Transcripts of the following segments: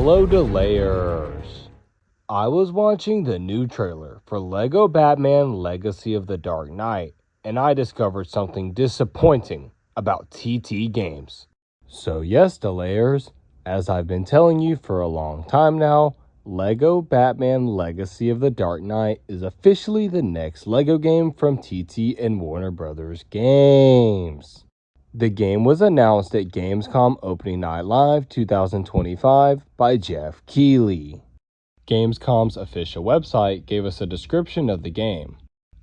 Hello Delayers. I was watching the new trailer for LEGO Batman Legacy of the Dark Knight, and I discovered something disappointing about TT Games. So yes, Delayers, as I've been telling you for a long time now, LEGO Batman Legacy of the Dark Knight is officially the next LEGO game from TT and Warner Brothers Games. The game was announced at Gamescom Opening Night Live 2025 by Jeff Keighley. Gamescom's official website gave us a description of the game.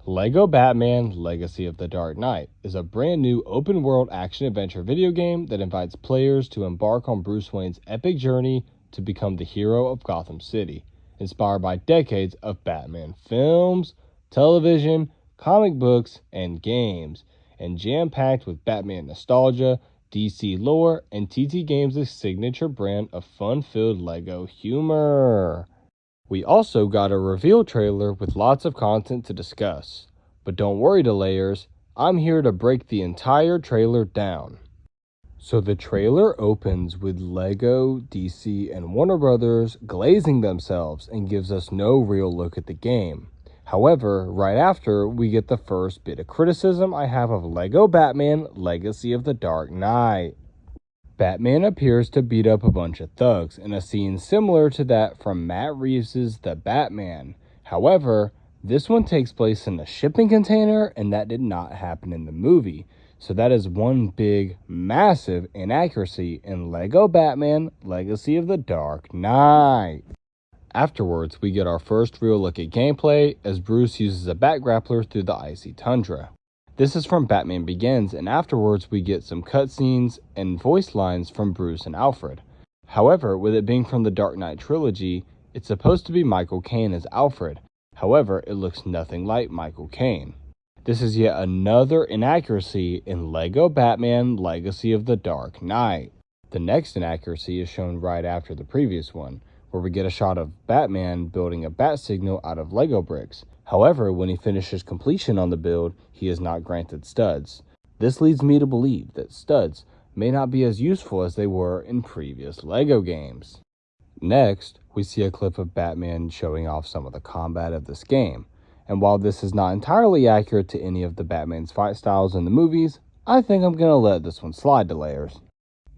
LEGO Batman Legacy of the Dark Knight is a brand new open-world action-adventure video game that invites players to embark on Bruce Wayne's epic journey to become the hero of Gotham City, inspired by decades of Batman films, television, comic books, and games, and jam-packed with Batman nostalgia, DC lore, and TT Games' signature brand of fun-filled LEGO humor. We also got a reveal trailer with lots of content to discuss. But don't worry, Delayers, I'm here to break the entire trailer down. So the trailer opens with LEGO, DC, and Warner Brothers glazing themselves and gives us no real look at the game. However, right after, we get the first bit of criticism I have of LEGO Batman Legacy of the Dark Knight. Batman appears to beat up a bunch of thugs in a scene similar to that from Matt Reeves' The Batman. However, this one takes place in a shipping container, and that did not happen in the movie. So that is one big, massive inaccuracy in LEGO Batman Legacy of the Dark Knight. Afterwards, we get our first real look at gameplay as Bruce uses a bat grappler through the icy tundra. This is from Batman Begins, and afterwards we get some cutscenes and voice lines from Bruce and Alfred. However, with it being from the Dark Knight trilogy, it's supposed to be Michael Caine as Alfred. However, it looks nothing like Michael Caine. This is yet another inaccuracy in LEGO Batman Legacy of the Dark Knight. The next inaccuracy is shown right after the previous one, where we get a shot of Batman building a bat signal out of Lego bricks. However, when he finishes completion on the build, he is not granted studs. This leads me to believe that studs may not be as useful as they were in previous LEGO games. Next, we see a clip of Batman showing off some of the combat of this game. And while this is not entirely accurate to any of the Batman's fight styles in the movies, I think I'm gonna let this one slide, Delayers.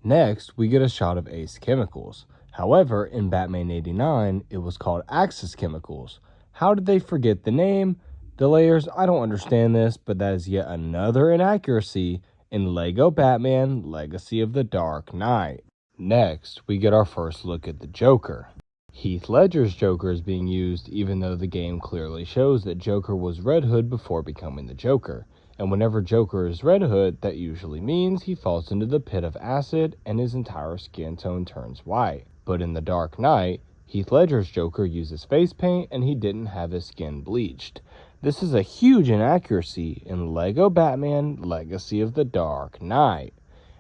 Next, we get a shot of Ace Chemicals. However, in Batman 89, it was called Axis Chemicals. How did they forget the name? Delayers, I don't understand this, but that is yet another inaccuracy in LEGO Batman Legacy of the Dark Knight. Next, we get our first look at the Joker. Heath Ledger's Joker is being used even though the game clearly shows that Joker was Red Hood before becoming the Joker. And whenever Joker is Red Hood, that usually means he falls into the pit of acid and his entire skin tone turns white. But in the Dark Knight, Heath Ledger's Joker uses face paint and he didn't have his skin bleached. This is a huge inaccuracy in LEGO Batman Legacy of the Dark Knight.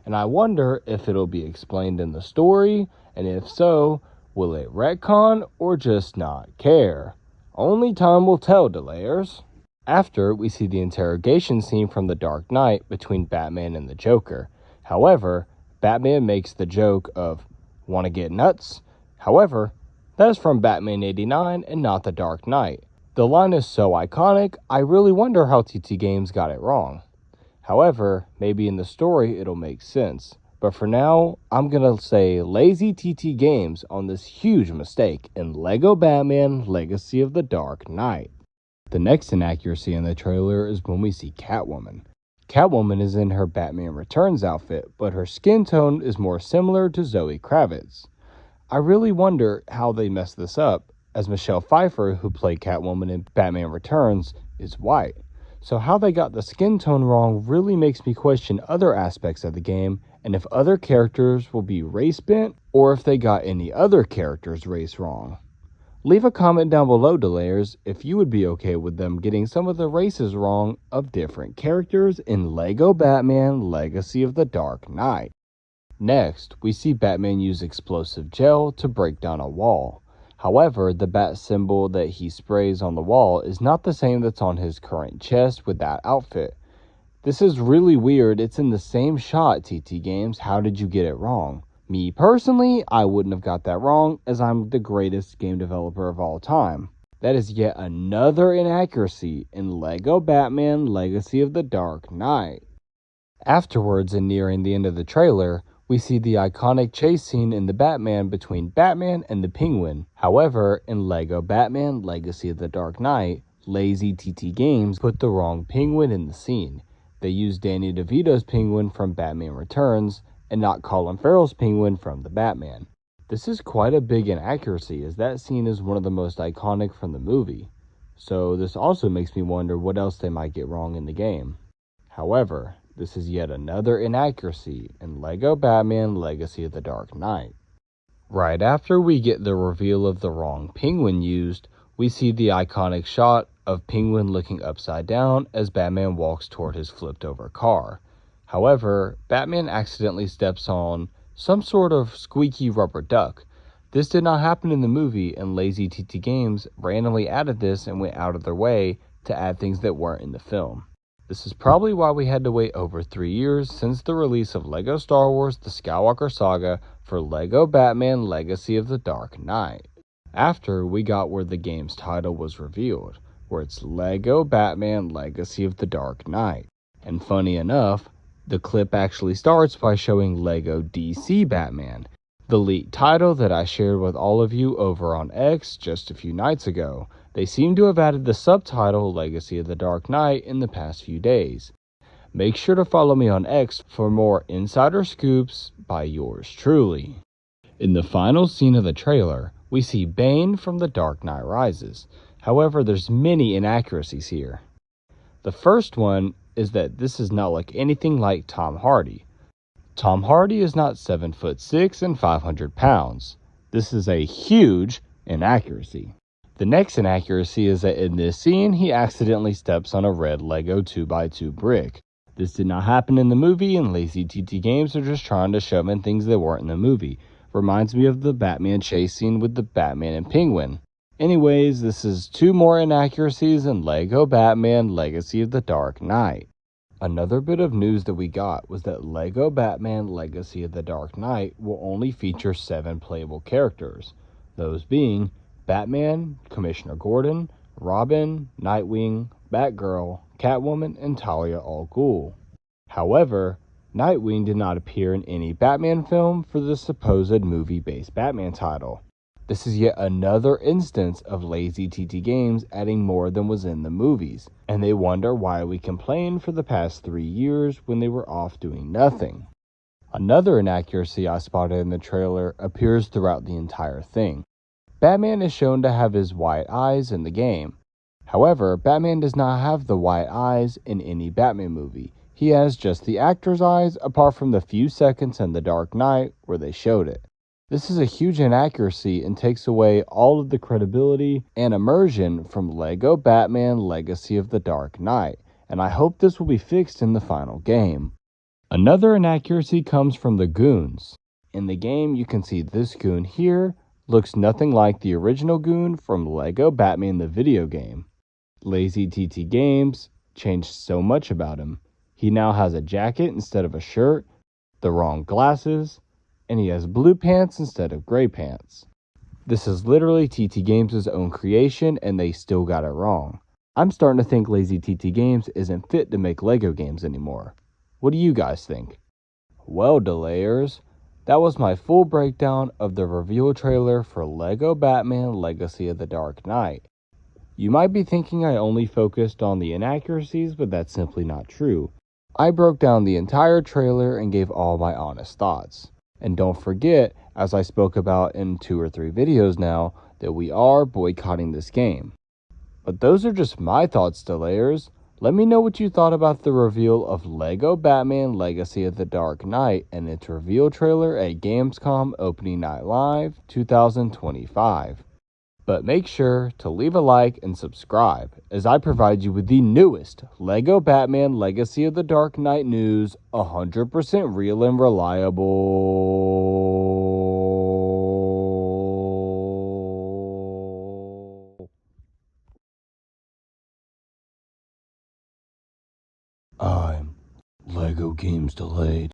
And I wonder if it'll be explained in the story, and if so, will it retcon or just not care? Only time will tell, Delayers. After, we see the interrogation scene from the Dark Knight between Batman and the Joker. However, Batman makes the joke of, "Wanna get nuts?" However, that is from Batman 89 and not the Dark Knight. The line is so iconic, I really wonder how TT Games got it wrong. However, maybe in the story it'll make sense. But for now, I'm gonna say lazy TT Games on this huge mistake in LEGO Batman Legacy of the Dark Knight. The next inaccuracy in the trailer is when we see Catwoman. Catwoman is in her Batman Returns outfit, but her skin tone is more similar to Zoe Kravitz. I really wonder how they messed this up, as Michelle Pfeiffer, who played Catwoman in Batman Returns, is white. So how they got the skin tone wrong really makes me question other aspects of the game, and if other characters will be race bent, or if they got any other characters' race wrong. Leave a comment down below, Delayers, if you would be okay with them getting some of the races wrong of different characters in LEGO Batman Legacy of the Dark Knight. Next, we see Batman use explosive gel to break down a wall. However, the bat symbol that he sprays on the wall is not the same that's on his current chest with that outfit. This is really weird. It's in the same shot, TT Games. How did you get it wrong? Me personally, I wouldn't have got that wrong, as I'm the greatest game developer of all time. That is yet another inaccuracy in LEGO Batman Legacy of the Dark Knight. Afterwards, and nearing the end of the trailer, we see the iconic chase scene in the Batman between Batman and the Penguin. However, in LEGO Batman Legacy of the Dark Knight, lazy TT Games put the wrong Penguin in the scene. They used Danny DeVito's Penguin from Batman Returns and not Colin Farrell's Penguin from the Batman. This is quite a big inaccuracy, as that scene is one of the most iconic from the movie. So this also makes me wonder what else they might get wrong in the game. However, this is yet another inaccuracy in LEGO Batman Legacy of the Dark Knight. Right after we get the reveal of the wrong Penguin used, we see the iconic shot of Penguin looking upside down as Batman walks toward his flipped over car. However, Batman accidentally steps on some sort of squeaky rubber duck. This did not happen in the movie, and Lazy TT Games randomly added this and went out of their way to add things that weren't in the film. This is probably why we had to wait over 3 years since the release of LEGO Star Wars The Skywalker Saga for LEGO Batman Legacy of the Dark Knight. After we got where the game's title was revealed, where it's LEGO Batman Legacy of the Dark Knight. And funny enough, the clip actually starts by showing LEGO DC Batman, the leaked title that I shared with all of you over on X just a few nights ago. They seem to have added the subtitle Legacy of the Dark Knight in the past few days. Make sure to follow me on X for more insider scoops by yours truly. In the final scene of the trailer, we see Bane from The Dark Knight Rises. However, there's many inaccuracies here. The first one is that this is not like anything like Tom Hardy. Tom Hardy is not 7'6" and 500 pounds. This is a huge inaccuracy. The next inaccuracy is that in this scene, he accidentally steps on a red LEGO 2x2 brick. This did not happen in the movie, and Lazy TT Games are just trying to shove in things that weren't in the movie. Reminds me of the Batman chase scene with the Batman and Penguin. Anyways, this is 2 more inaccuracies in LEGO Batman Legacy of the Dark Knight. Another bit of news that we got was that LEGO Batman Legacy of the Dark Knight will only feature 7 playable characters, those being Batman, Commissioner Gordon, Robin, Nightwing, Batgirl, Catwoman, and Talia al Ghul. However, Nightwing did not appear in any Batman film for the supposed movie-based Batman title. This is yet another instance of Lazy TT Games adding more than was in the movies, and they wonder why we complained for the past 3 years when they were off doing nothing. Another inaccuracy I spotted in the trailer appears throughout the entire thing. Batman is shown to have his white eyes in the game. However, Batman does not have the white eyes in any Batman movie. He has just the actor's eyes, apart from the few seconds in The Dark Knight where they showed it. This is a huge inaccuracy and takes away all of the credibility and immersion from LEGO Batman Legacy of the Dark Knight, and I hope this will be fixed in the final game. Another inaccuracy comes from the goons. In the game, you can see this goon here looks nothing like the original goon from LEGO Batman the video game. Lazy TT Games changed so much about him. He now has a jacket instead of a shirt, the wrong glasses, and he has blue pants instead of gray pants. This is literally TT Games' own creation, and they still got it wrong. I'm starting to think Lazy TT Games isn't fit to make LEGO games anymore. What do you guys think? Well, delayers, that was my full breakdown of the reveal trailer for LEGO Batman Legacy of the Dark Knight. You might be thinking I only focused on the inaccuracies, but that's simply not true. I broke down the entire trailer and gave all my honest thoughts. And don't forget, as I spoke about in 2 or 3 videos now, that we are boycotting this game. But those are just my thoughts, delayers. Let me know what you thought about the reveal of LEGO Batman Legacy of the Dark Knight and its reveal trailer at Gamescom Opening Night Live 2025. But make sure to leave a like and subscribe as I provide you with the newest LEGO Batman Legacy of the Dark Knight news, 100% real and reliable. I'm LEGO Games Delayed.